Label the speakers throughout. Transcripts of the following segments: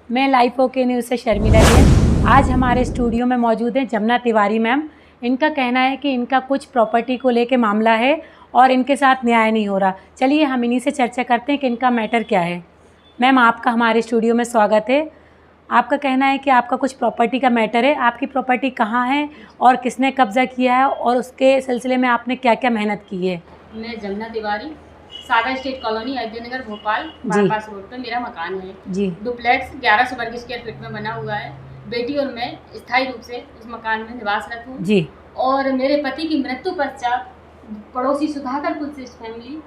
Speaker 1: मैं life okay news से शर्मिला जैन। आज हमारे स्टूडियो में मौजूद हैं जमुना तिवारी मैम। इनका कहना है कि इनका कुछ प्रॉपर्टी को लेके मामला है और इनके साथ न्याय नहीं हो रहा। चलिए हम इन्हीं से चर्चा करते हैं कि इनका मैटर क्या है। मैम, आपका हमारे स्टूडियो में स्वागत है। आपका कहना है कि आपका कुछ प्रॉपर्टी का मैटर है। आपकी प्रॉपर्टी कहाँ है और किसने कब्जा किया है और उसके सिलसिले में आपने क्या क्या मेहनत की है?
Speaker 2: मैं जमुना तिवारी, सागर स्टेट कॉलोनी, अयोध्या नगर, भोपाल बाईपास रोड पे मेरा मकान है
Speaker 1: जी।
Speaker 2: डुप्लेक्स 1100 वर्ग स्क्वायर फीट में बना हुआ है। बेटी और मैं स्थायी रूप से उस मकान में निवासरत हूँ
Speaker 1: जी।
Speaker 2: और मेरे पति की मृत्यु पश्चात पड़ोसी सुधाकर कुलश्रेष्ठ फैमिली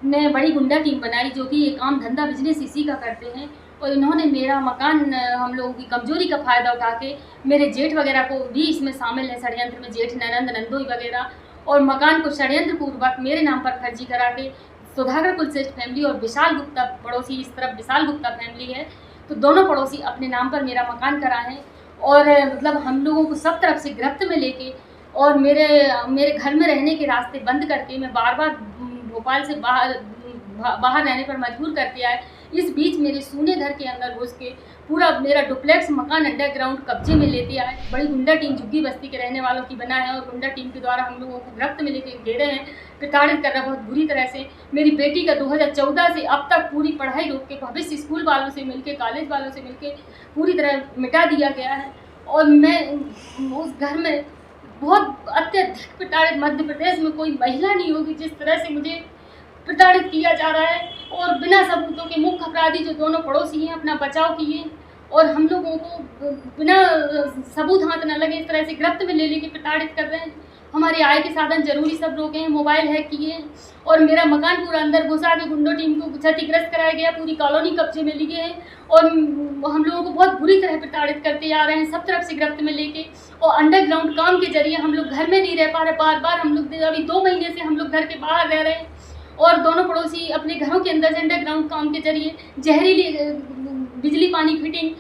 Speaker 2: ने बड़ी गुंडा टीम बनाई, जो कि ये काम धंधा बिजनेस इसी का करते हैं। और इन्होंने मेरा मकान हम लोगों की कमजोरी का फ़ायदा उठा के मेरे जेठ वगैरह को भी इसमें शामिल है षड्यंत्र में, जेठ ननंद नंदोई वगैरह, और मकान को षड्यंत्र पूर्वक मेरे नाम पर फर्जी करा के सुधाकर कुलश्रेष्ठ फैमिली और विशाल गुप्ता पड़ोसी, इस तरफ विशाल गुप्ता फैमिली है, तो दोनों पड़ोसी अपने नाम पर मेरा मकान कराए हैं। और मतलब हम लोगों को सब तरफ से गिरफ्त में लेके और मेरे घर में रहने के रास्ते बंद करके मैं बार बार भोपाल से बाहर रहने पर मजबूर करते आए। इस बीच मेरे सूने घर के अंदर घुस के पूरा मेरा डुप्लेक्स मकान अंडरग्राउंड कब्जे में लेते आए। बड़ी गुंडा टीम झुग्गी बस्ती के रहने वालों की बना है और गुंडा टीम के द्वारा हम लोगों को गिरफ्त में लेके घेरे हैं, प्रताड़ित कर रहा बहुत बुरी तरह से। मेरी बेटी का 2014 से अब तक पूरी पढ़ाई रोक के भविष्य स्कूल वालों से मिलके, कॉलेज वालों से मिलके पूरी तरह मिटा दिया गया है। और मैं उस घर में बहुत अत्यधिक प्रताड़ित, मध्य प्रदेश में कोई महिला नहीं होगी जिस तरह से मुझे प्रताड़ित किया जा रहा है। और बिना सबूतों के मुख्य अपराधी जो दोनों पड़ोसी हैं अपना बचाव किए और हम लोगों को बिना सबूत हाथ न लगे इस तरह से गिरफ्त में ले लेके प्रताड़ित कर रहे हैं। हमारे आय के साधन जरूरी सब रोके हैं, मोबाइल हैक किए हैं और मेरा मकान पूरा अंदर घुसा के गुंडों टीम को क्षतिग्रस्त कराया गया, पूरी कॉलोनी कब्जे में ली गए हैं और हम लोगों को बहुत बुरी तरह प्रताड़ित करते आ रहे हैं, सब तरफ से गिरफ्त में लेके। और अंडरग्राउंड काम के जरिए हम लोग घर में नहीं रह पा रहे, बार बार हम लोग अभी 2 महीने से हम लोग घर के बाहर रह रहे हैं और दोनों पड़ोसी अपने घरों के अंदर अंडरग्राउंड काम के जरिए जहरीली बिजली पानी फिटिंग,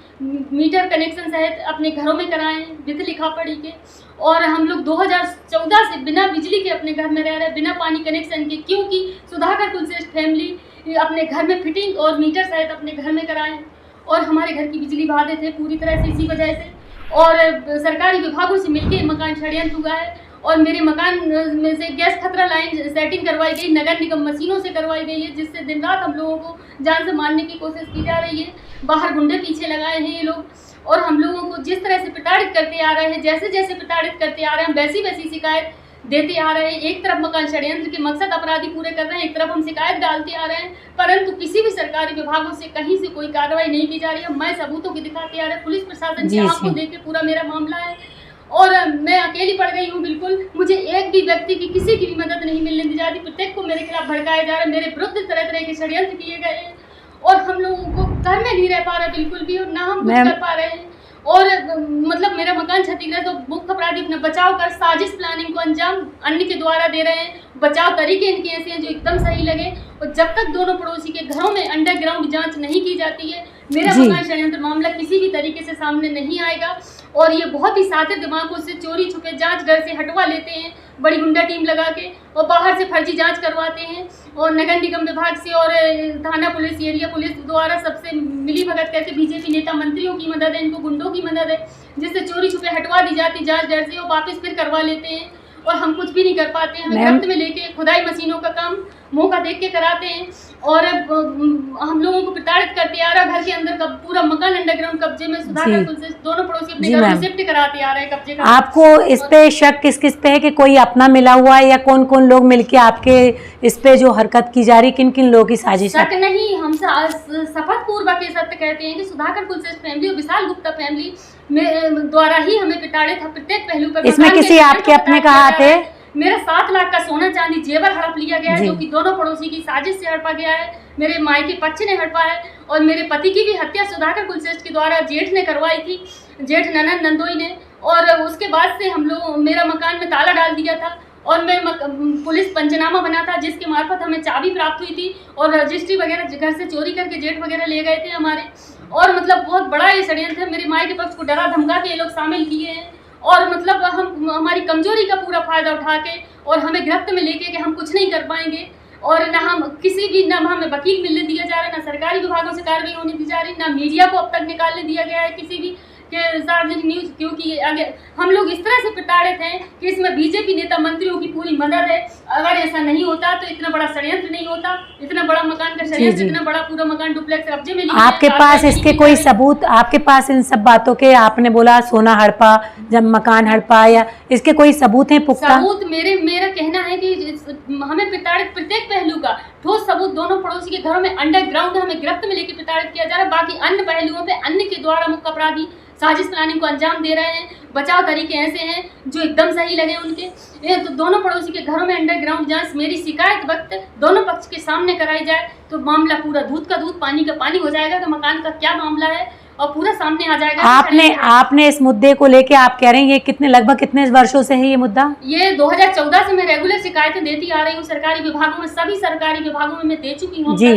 Speaker 2: मीटर कनेक्शन सहित अपने घरों में कराए हैं विध लिखा पढ़ी के। और हम लोग 2014 से बिना बिजली के अपने घर में रह रहे हैं, बिना पानी कनेक्शन के, क्योंकि सुधाकर कुलश्रेष्ठ फैमिली अपने घर में फिटिंग और मीटर सहित अपने घर में कराए हैं और हमारे घर की बिजली बाधित है पूरी तरह से इसी वजह से। और सरकारी विभागों से मिलकर मकान षड्यंत्र हुआ है और मेरे मकान में से गैस खतरा लाइन सेटिंग करवाई गई, नगर निगम मशीनों से करवाई गई है, जिससे दिन रात हम लोगों को जान से मारने की कोशिश की जा रही है। बाहर गुंडे पीछे लगाए हैं ये लोग और हम लोगों को जिस तरह से प्रताड़ित करते आ रहे हैं, जैसे जैसे प्रताड़ित करते आ रहे हैं वैसी वैसी शिकायत देते आ रहे हैं। एक तरफ मकान षड्यंत्र के मकसद अपराधी पूरे कर रहे हैं, एक तरफ हम शिकायत डालते आ रहे हैं, परंतु किसी भी सरकारी विभागों से कहीं से कोई कार्रवाई नहीं की जा रही है। मैं सबूतों की दिखाते आ रहे हैं, पुलिस प्रशासन की आंखों देख के पूरा मेरा मामला है और मैं अकेली पड़ गई हूँ बिल्कुल। मुझे एक भी व्यक्ति की किसी की भी मदद नहीं मिलने दी जाती, प्रत्येक को मेरे खिलाफ भड़काया जा रहा है, मेरे विरुद्ध तरह तरह के षड्यंत्र किए गए हैं और हम लोगों को घर में नहीं रह पा रहा बिल्कुल भी और ना हम कुछ कर पा रहे हैं। और मतलब मेरा मकान क्षतिग्रस्त और मुख्य अपराधी अपना बचाव कर साजिश प्लानिंग को अंजाम अन्य के द्वारा दे रहे हैं। बचाव तरीके इनके ऐसे हैं जो एकदम सही लगे और जब तक दोनों पड़ोसी के घरों में अंडरग्राउंड जांच नहीं की जाती है मेरा मकान षड्यंत्र मामला किसी भी तरीके से सामने नहीं आएगा। और ये बहुत ही सातिर दिमागों से चोरी छुपे जांच घर से हटवा लेते हैं, बड़ी गुंडा टीम लगा के, और बाहर से फर्जी जांच करवाते हैं और नगर निगम विभाग से और थाना पुलिस, एरिया पुलिस द्वारा सबसे मिली भगत करके बीजेपी नेता मंत्रियों की मदद है, इनको गुंडों की मदद है, जिससे चोरी छुपे हटवा दी जाती जांच डर से और वापस फिर करवा लेते हैं और हम कुछ भी नहीं कर पाते हैं। हमें गिरफ्त में लेके खुदाई मशीनों का काम मौका देख के कराते हैं और हम लोगों को प्रताड़ित करते आ रहा। घर के अंदर का पूरा मकान अंडरग्राउंड कब्जे में सुधाकर कुलश्रेष्ठ दोनों पड़ोसी अपने घर में शिफ्ट कराते आ रहे हैं कब्जे का।
Speaker 1: आपको इस पे शक किस किस पे है कि कोई अपना मिला हुआ है या कौन कौन लोग मिलके आपके इस पे जो हरकत की जा रही, किन किन लोगों की साजिश?
Speaker 2: शक नहीं, हम शपथ पूर्वक ये सत्य कहते हैं कि सुधाकर कुलश्रेष्ठ फैमिली और विशाल गुप्ता फैमिली द्वारा ही हमें प्रताड़ित प्रत्येक पहलू पर।
Speaker 1: इसमें किसी आपके अपने का हाथ है?
Speaker 2: मेरा 7 लाख का सोना चांदी जेवर हड़प लिया गया है, जो कि दोनों पड़ोसी की साजिश से हड़पा गया है। मेरे मायके पक्ष ने हड़पा है और मेरे पति की भी हत्या सुधाकर कुलश्रेष्ठ के द्वारा जेठ ने करवाई थी, जेठ ननंद नंदोई ने। और उसके बाद से हम लोग मेरा मकान में ताला डाल दिया था और मैं पुलिस पंचनामा बना था जिसके मार्फत हमें चाबी प्राप्त हुई थी और रजिस्ट्री वगैरह घर से चोरी करके जेठ वगैरह ले गए थे हमारे। और मतलब बहुत बड़ा ये षड्यंत्र है, मेरे मायके पक्ष को डरा धमका के ये लोग शामिल किए हैं और मतलब हमारी कमजोरी का पूरा फायदा उठा के और हमें गिरफ्त में लेके कि हम कुछ नहीं कर पाएंगे और ना हम किसी भी, ना हमें वकील मिलने दिया जा रहा है, ना सरकारी विभागों से कार्रवाई होने दी जा रही, ना मीडिया को अब तक निकालने दिया गया है किसी भी के सार्वजनिक न्यूज, क्योंकि आगे हम लोग इस तरह से प्रताड़ित हैं कि इसमें बीजेपी नेता मंत्रियों की पूरी मदद है। अगर ऐसा नहीं होता तो इतना बड़ा षड्यंत्र नहीं होता, इतना बड़ा मकान का षड्यंत्र, इतना बड़ा पूरा मकान डुप्लेक्स कब्जे में लिया।
Speaker 1: आपके पास इसके कोई सबूत, आपके पास इन सब बातों के, आपने बोला सोना हड़पा, जब मकान हड़पा, या इसके कोई सबूत हैं पुख्ता?
Speaker 2: सबूत मेरा कहना है कि हमें प्रताड़ित प्रत्येक पहलू का ठोस सबूत, दोनों पड़ोसी के घरों में अंडरग्राउंड हमें गिरफ्त में लेकर प्रताड़ित किया जा रहा है। बाकी अन्य पहलुओं पे अन्य के द्वारा मुख्य अपराधी साजिश प्लानिंग को अंजाम दे रहे हैं। बचाव तरीके ऐसे हैं जो एकदम सही लगे उनके। तो दोनों पड़ोसी के घरों में अंडरग्राउंड जांच, मेरी शिकायत वक्त दोनों पक्ष के सामने कराई जाए तो मामला पूरा दूध का दूध पानी का पानी हो जाएगा कि मकान का क्या मामला है और पूरा सामने आ जाएगा।
Speaker 1: आपने इस मुद्दे को लेके आप कह रहे हैं ये लगभग कितने वर्षों से है ये मुद्दा?
Speaker 2: ये 2014 से मैं रेगुलर शिकायतें देती आ रही हूँ सरकारी विभागों में, सभी सरकारी विभागों में मैं दे चुकी हूँ जी,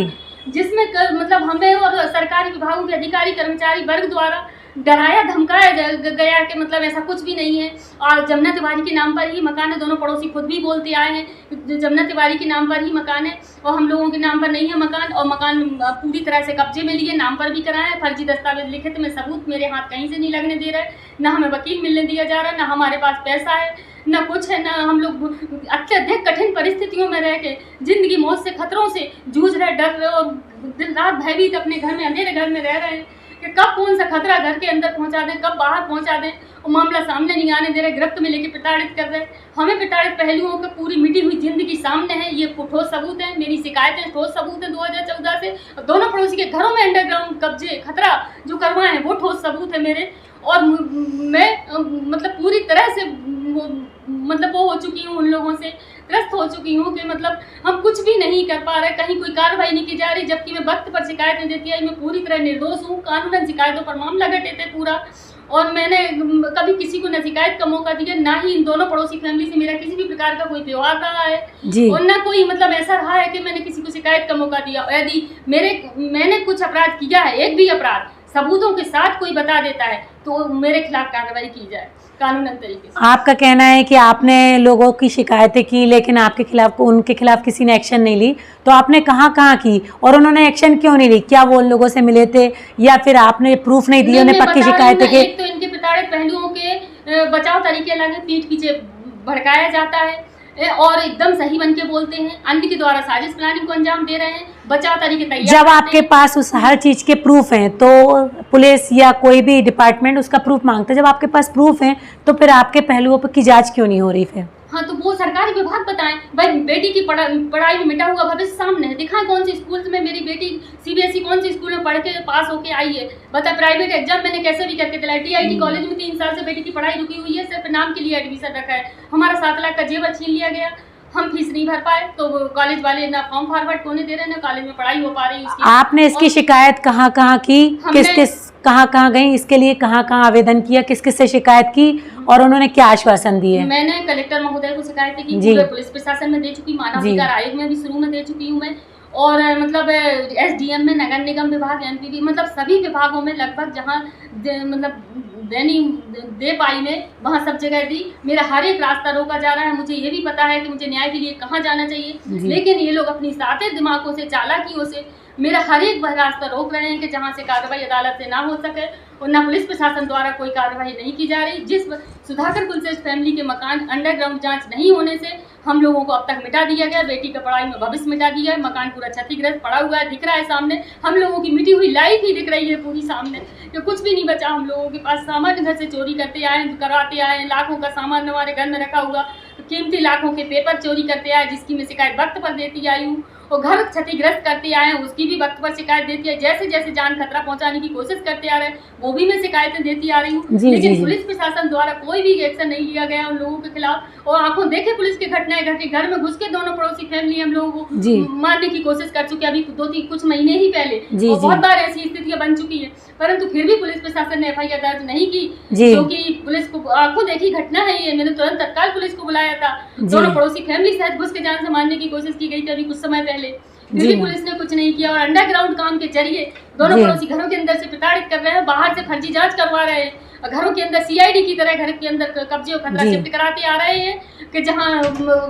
Speaker 2: जिसमें मतलब हमें और सरकारी विभागों के अधिकारी कर्मचारी वर्ग द्वारा डराया धमकाया गया कि मतलब ऐसा कुछ भी नहीं है और जमुना तिवारी के नाम पर ही मकान है। दोनों पड़ोसी खुद भी बोलते आए हैं जमुना तिवारी के नाम पर ही मकान है और हम लोगों के नाम पर नहीं है मकान, और मकान पूरी तरह से कब्जे में लिए, नाम पर भी कराया है, फर्जी दस्तावेज लिखित में सबूत मेरे हाथ कहीं से नहीं लगने दे रहा है, ना हमें वकील मिलने दिया जा रहा है, ना हमारे पास पैसा है, ना कुछ है, ना हम लोग अत्यधिक कठिन परिस्थितियों में रह के जिंदगी मौत से खतरों से जूझ रहे, डर रहे और दिन रात भयभीत अपने घर में, अंधेरे घर में रह रहे हैं कि कब कौन सा खतरा घर के अंदर पहुंचा दें, कब बाहर पहुंचा दें, और मामला सामने नहीं आने दे रहे, गिरफ्त में लेके प्रताड़ित कर रहे हैं। हमें प्रताड़ित पहलुओं की पूरी मिटी हुई जिंदगी सामने है, ये ठोस सबूत है, मेरी शिकायतें ठोस सबूत है 2014 से, और दोनों पड़ोसी के घरों में अंडरग्राउंड कब्जे खतरा जो करवाए हैं वो ठोस सबूत है मेरे। और मैं मतलब पूरी तरह से मतलब वो हो चुकी हूँ, उन लोगों से त्रस्त हो चुकी हूँ कि मतलब हम कुछ भी नहीं कर पा रहे, कहीं कोई कार्रवाई नहीं की जा रही, जबकि मैं वक्त पर शिकायतें देती आई, मैं पूरी तरह निर्दोष हूँ, कानूनन शिकायतों पर मामला घटे थे पूरा, और मैंने कभी किसी को न शिकायत का मौका दिया, ना ही इन दोनों पड़ोसी फैमिली से मेरा किसी भी प्रकार का कोई व्यवहार रहा है और ना कोई मतलब ऐसा रहा है कि मैंने किसी को शिकायत का मौका दिया। यदि मैंने कुछ अपराध किया है, एक भी अपराध सबूतों के साथ कोई बता देता है तो मेरे खिलाफ कार्रवाई की जाए कानूनन तरीके से।
Speaker 1: आपका कहना है कि आपने लोगों की शिकायतें की लेकिन आपके खिलाफ, उनके खिलाफ किसी ने एक्शन नहीं ली, तो आपने कहाँ की और उन्होंने एक्शन क्यों नहीं ली? क्या वो उन लोगों से मिले थे या फिर आपने प्रूफ नहीं दिए उन्हें पक्की शिकायतें की?
Speaker 2: एक तो इनके प्रताड़ित पहलुओं के बचाव तरीके अलग है, पीठ पीछे भड़काया जाता है और एकदम सही बन के बोलते हैं, अन्य के द्वारा साजिश प्लानिंग को अंजाम दे रहे हैं, बचाव तरीके तैयार।
Speaker 1: जब आपके पास उस हर चीज के प्रूफ हैं तो पुलिस या कोई भी डिपार्टमेंट उसका प्रूफ मांगता है, जब आपके पास प्रूफ हैं तो फिर आपके पहलुओं पर की जांच क्यों नहीं हो रही फिर?
Speaker 2: हाँ तो वो सरकारी विभाग बताएं, भाई बेटी की पढ़ाई में मिटा हुआ भविष्य सामने है, दिखाएं कौन सी स्कूल में मेरी बेटी सीबीएसई कौन सी स्कूल में पढ़ के पास होके आई है, बता प्राइवेट एग्जाम मैंने कैसे भी करके दिलाई, टीआईटी कॉलेज में 3 साल से बेटी की पढ़ाई रुकी हुई है, सिर्फ नाम के लिए एडमिशन रखा है, हमारा 7 लाख का जेवर छीन लिया गया, हम फीस नहीं भर पाए तो कॉलेज वाले ना फॉर्म फॉरवर्ड होने दे रहे हैं, ना कॉलेज में पढ़ाई हो पा रही है।
Speaker 1: आपने इसकी शिकायत कहाँ की, किस कहाँ गई, इसके लिए कहाँ आवेदन किया, किस से शिकायत की और उन्होंने क्या आश्वासन दिए?
Speaker 2: मैंने कलेक्टर महोदय को शिकायत की, पूरे पुलिस प्रशासन में दे चुकी, मानवाधिकार आयोग में भी शुरू में दे चुकी हूँ मैं, और मतलब एसडीएम में, नगर निगम विभाग, एमपीवी, मतलब सभी विभागों में लगभग जहाँ मतलब दे पाई में वहाँ सब जगह दी। मेरा हर एक रास्ता रोका जा रहा है, मुझे ये भी पता है कि मुझे न्याय के लिए कहाँ जाना चाहिए, लेकिन ये लोग अपनी साते दिमागों से, चालाकियों से मेरा हर एक रास्ता रोक रहे हैं कि जहाँ से कार्रवाई अदालत से ना हो सके, और ना पुलिस प्रशासन द्वारा कोई कार्रवाई नहीं की जा रही। जिस सुधाकर कुलश्रेष्ठ फैमिली के मकान अंडरग्राउंड जांच नहीं होने से हम लोगों को अब तक मिटा दिया गया, बेटी का पढ़ाई में भविष्य मिटा दिया है, मकान पूरा क्षतिग्रस्त पड़ा हुआ है, दिख रहा है सामने, हम लोगों की मिटी हुई लाइफ ही दिख रही है पूरी सामने, कि कुछ भी नहीं बचा हम लोगों के पास। सामान घर से चोरी करते आए, कराते आए, लाखों का सामान हमारे घर में रखा हुआ, कीमती लाखों के पेपर चोरी करते आए, जिसकी मैं शिकायत वक्त पर देती आई हूँ, और घर क्षतिग्रस्त करते आए हैं उसकी भी वक्त पर शिकायत देती है, जैसे जैसे जान खतरा पहुंचाने की कोशिश करते आ रहे हैं वो भी मैं शिकायतें देती आ रही हूँ, लेकिन पुलिस प्रशासन द्वारा कोई भी एक्शन नहीं लिया गया उन लोगों के खिलाफ। और आंखों देखे पुलिस की घटनाएं घटी, घर में घुस के दोनों पड़ोसी फैमिली हम लोगों को मारने की कोशिश कर चुके, अभी 2-3 कुछ महीने ही पहले बहुत बार ऐसी स्थितियां बन चुकी है, परंतु फिर भी पुलिस प्रशासन ने एफआईआर दर्ज नहीं की, क्योंकि पुलिस को आंखों देखी घटना है ये। मैंने तुरंत तत्काल पुलिस को बुलाया था, दोनों पड़ोसी फैमिली सहित घुस के जान से मारने की कोशिश की गई थी अभी कुछ समय पहले, फिर भी पुलिस ने कुछ नहीं किया, और अंडरग्राउंड काम के जरिए दोनों पड़ोसी घरों के अंदर से प्रताड़ित कर रहे हैं, बाहर से फर्जी जांच करवा रहे हैं, घरों के अंदर सीआईडी की तरह घर के अंदर कब्जे और खतरा
Speaker 1: जी।
Speaker 2: शिफ्ट कराते आ रहे हैं कि जहां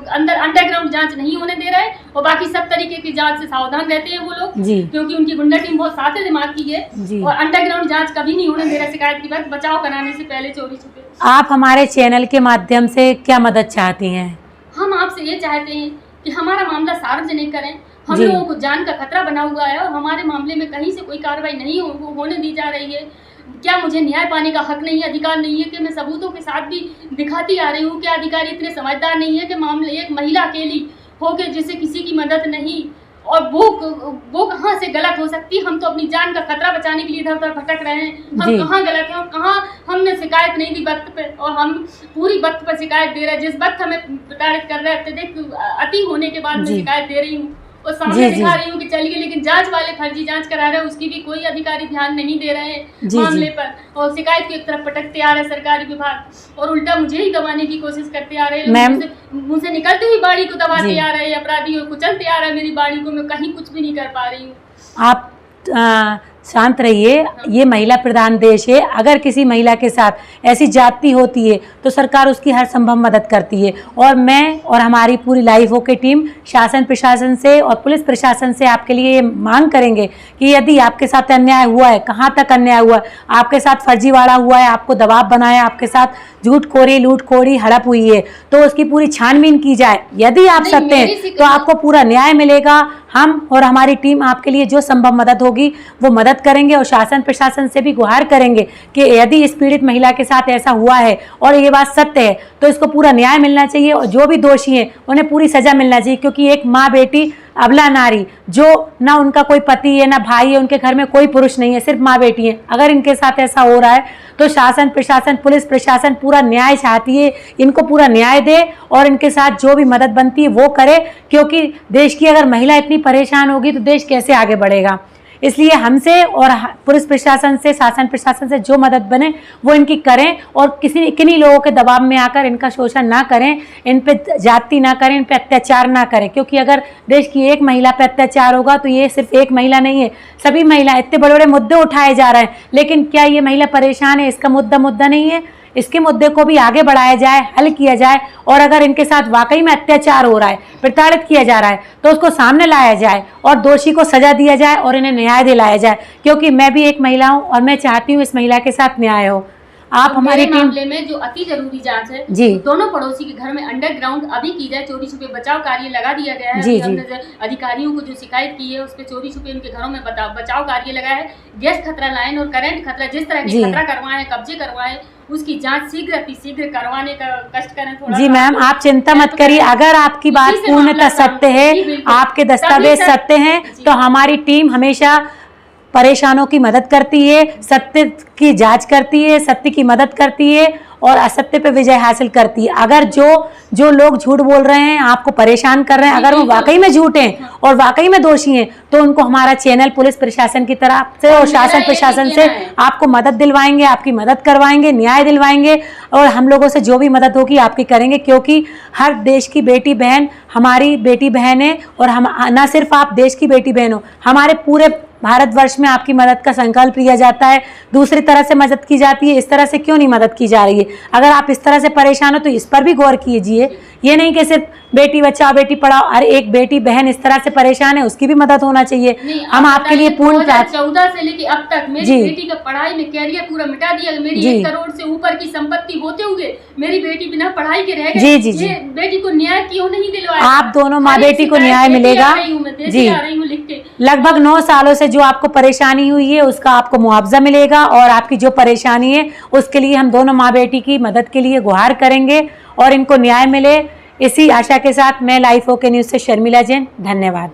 Speaker 2: अंदर अंडरग्राउंड जांच नहीं होने दे रहे हैं और बाकी सब तरीके की जांच से सावधान रहते हैं वो लोग,
Speaker 1: जी
Speaker 2: क्योंकि उनकी गुंडा टीम बहुत साथे दिमाग की है
Speaker 1: जी।
Speaker 2: और अंडरग्राउंड जांच कभी नहीं होने दे रहा शिकायत की वक्त बचाव कराने से पहले चोरी छुपे।
Speaker 1: आप हमारे चैनल के माध्यम से क्या मदद चाहती हैं?
Speaker 2: हम आपसे ये चाहते हैं कि हमारा मामला सार्वजनिक करें। हम
Speaker 1: जी।
Speaker 2: लोगों को जान का खतरा बना हुआ है और हमारे मामले में कहीं से कोई कार्रवाई नहीं होने दी जा रही है। क्या मुझे न्याय पाने का हक नहीं है, अधिकार नहीं है कि मैं सबूतों के साथ भी दिखाती आ रही हूँ? क्या अधिकारी इतने समझदार नहीं है कि मामले एक महिला अकेली हो के जिसे किसी की मदद नहीं, और वो कहाँ से गलत हो सकती है? हम तो अपनी जान का खतरा बचाने के लिए इधर उधर भटक रहे हैं। हम
Speaker 1: जी।
Speaker 2: कहाँ गलत हैं और कहाँ हमने शिकायत नहीं दी वक्त पे, और हम पूरी वक्त पर शिकायत दे रहे हैं। जिस वक्त हमें प्रताड़ित कर रहे हैं अत्यधिक अति होने के बाद मैं
Speaker 1: जी।
Speaker 2: शिकायत दे रही हूँ और सामने
Speaker 1: जी, जी।
Speaker 2: दिखा रही हूँ कि चलिए, लेकिन जांच वाले फर्जी जांच करा रहे हैं, उसकी भी कोई अधिकारी ध्यान नहीं दे रहे हैं
Speaker 1: जी,
Speaker 2: मामले
Speaker 1: जी।
Speaker 2: पर, और शिकायत की एक तरफ पटकते आ रहे हैं सरकारी विभाग और उल्टा मुझे ही दबाने की कोशिश करते आ रहे हैं।
Speaker 1: मैम-
Speaker 2: मुझसे निकलती हुई बाड़ी को दबाते
Speaker 1: जी।
Speaker 2: आ रहे हैं अपराधी, और कुचलते आ रहे हैं मेरी बाड़ी को। मैं कहीं कुछ भी नहीं कर पा रही हूँ।
Speaker 1: आप शांत रहिए, ये महिला प्रधान देश है। अगर किसी महिला के साथ ऐसी जाति होती है तो सरकार उसकी हर संभव मदद करती है। और मैं और हमारी पूरी लाइफ ओके टीम शासन प्रशासन से और पुलिस प्रशासन से आपके लिए ये मांग करेंगे कि यदि आपके साथ अन्याय हुआ है, कहाँ तक अन्याय हुआ है, आपके साथ फर्जीवाड़ा हुआ है, आपको दबाव बनाया, आपके साथ झूठखोरी लूटखोरी हड़प हुई है, तो उसकी पूरी छानबीन की जाए। यदि आप
Speaker 2: नहीं,
Speaker 1: सत्य
Speaker 2: मेरी
Speaker 1: हैं
Speaker 2: शिकायत-
Speaker 1: तो आपको पूरा न्याय मिलेगा। हम और हमारी टीम आपके लिए जो संभव मदद होगी वो मदद करेंगे और शासन प्रशासन से भी गुहार करेंगे कि यदि इस पीड़ित महिला के साथ ऐसा हुआ है और ये बात सत्य है तो इसको पूरा न्याय मिलना चाहिए और जो भी दोषी हैं उन्हें पूरी सजा मिलना चाहिए। क्योंकि एक माँ बेटी अबला नारी, जो ना उनका कोई पति है ना भाई है, उनके घर में कोई पुरुष नहीं है, सिर्फ माँ बेटी है, अगर इनके साथ ऐसा हो रहा है तो शासन प्रशासन पुलिस प्रशासन पूरा न्याय चाहती है, इनको पूरा न्याय दे और इनके साथ जो भी मदद बनती है वो करे। क्योंकि देश की अगर महिला इतनी परेशान होगी तो देश कैसे आगे बढ़ेगा। इसलिए हमसे और पुलिस प्रशासन से शासन प्रशासन से जो मदद बने वो इनकी करें और किन्हीं लोगों के दबाव में आकर इनका शोषण ना करें, इन पे जाति ना करें, इन पे अत्याचार ना करें। क्योंकि अगर देश की एक महिला पे अत्याचार होगा तो ये सिर्फ एक महिला नहीं है, सभी महिला। इतने बड़े बड़े मुद्दे उठाए जा रहे हैं, लेकिन क्या ये महिला परेशान है? इसका मुद्दा नहीं है। इसके मुद्दे को भी आगे बढ़ाया जाए, हल किया जाए, और अगर इनके साथ वाकई में अत्याचार हो रहा है, प्रताड़ित किया जा रहा है, तो उसको सामने लाया जाए और दोषी को सजा दिया जाए और इन्हें न्याय दिलाया जाए। क्योंकि मैं भी एक महिला हूं और मैं चाहती हूं इस महिला के साथ न्याय हो। आप हमारी
Speaker 2: मेरे
Speaker 1: टीम
Speaker 2: मामले में जो अति जरूरी जांच है,
Speaker 1: जी।
Speaker 2: दोनों पड़ोसी के घर में अंडरग्राउंड अभी की जाए, चोरी छुपे बचाव कार्य लगा दिया गया है।
Speaker 1: जी,
Speaker 2: अभी
Speaker 1: जी।
Speaker 2: हमने जो अधिकारियों को जो शिकायत की है उस पर चोरी छुपे उनके घरों में बचाव कार्य लगाया है। गैस खतरा लाइन और करंट खतरा, जिस तरह
Speaker 1: जी।
Speaker 2: के खतरा करवाए, कब्जे करवाए, उसकी जांच शीघ्र अतिशीघ्र करवाने का कष्ट करें थोड़ा।
Speaker 1: जी मैम, आप चिंता मत करिए। अगर आपकी बात
Speaker 2: इसी से
Speaker 1: पूर्णतः
Speaker 2: मामला
Speaker 1: सत्य है,
Speaker 2: जी, बिल्कुल।
Speaker 1: आपके दस्तावेज
Speaker 2: तभी सर-
Speaker 1: सत्य हैं,
Speaker 2: जी।
Speaker 1: तो हमारी टीम हमेशा परेशानों की मदद करती है, सत्य की जांच करती है, सत्य की मदद करती है और असत्य पे विजय हासिल करती है। अगर जो लोग झूठ बोल रहे हैं, आपको परेशान कर रहे हैं, अगर वो वाकई में झूठ हैं और वाकई में दोषी हैं, तो उनको हमारा चैनल पुलिस प्रशासन की तरफ से और शासन प्रशासन से आपको मदद दिलवाएंगे, आपकी मदद करवाएंगे, न्याय दिलवाएंगे और हम लोगों से जो भी मदद होगी आपकी करेंगे। क्योंकि हर देश की बेटी बहन हमारी बेटी बहन है और हम ना सिर्फ आप देश की बेटी बहन हो, हमारे पूरे भारतवर्ष में आपकी मदद का संकल्प लिया जाता है। दूसरी तरह से मदद की जाती है, इस तरह से क्यों नहीं मदद की जा रही है? अगर आप इस तरह से परेशान हो तो इस पर भी गौर कीजिए। ये नहीं कि सिर्फ बेटी बचाओ बेटी पढ़ाओ, हर एक बेटी बहन इस तरह से परेशान है, उसकी भी मदद होना चाहिए। हम आपके लिए पूर्ण
Speaker 2: 2014 से लेके अब तक मेरी
Speaker 1: जी।
Speaker 2: बेटी का पढ़ाई में कैरियर पूरा मिटा दिया। मेरी
Speaker 1: जी।
Speaker 2: 1 करोड़ से ऊपर की संपत्ति होते हुए मेरी बेटी बिना पढ़ाई के रह गई।
Speaker 1: जी, जी, जी।
Speaker 2: ये बेटी को न्याय क्यों नहीं दिलवाया?
Speaker 1: आप दोनों माँ
Speaker 2: हर एक
Speaker 1: बेटी को
Speaker 2: शिकायत
Speaker 1: न्याय
Speaker 2: देती
Speaker 1: मिलेगा।
Speaker 2: आ रही हूं मैं, देती
Speaker 1: जी।
Speaker 2: आ रही हूं लिख के।
Speaker 1: लगभग 9 सालों से जो आपको परेशानी हुई है उसका आपको मुआवजा मिलेगा और आपकी जो परेशानी है उसके लिए हम दोनों माँ बेटी की मदद के लिए गुहार करेंगे और इनको न्याय मिले। इसी आशा के साथ मैं लाइफ ओके न्यूज़ से शर्मिला जैन, धन्यवाद।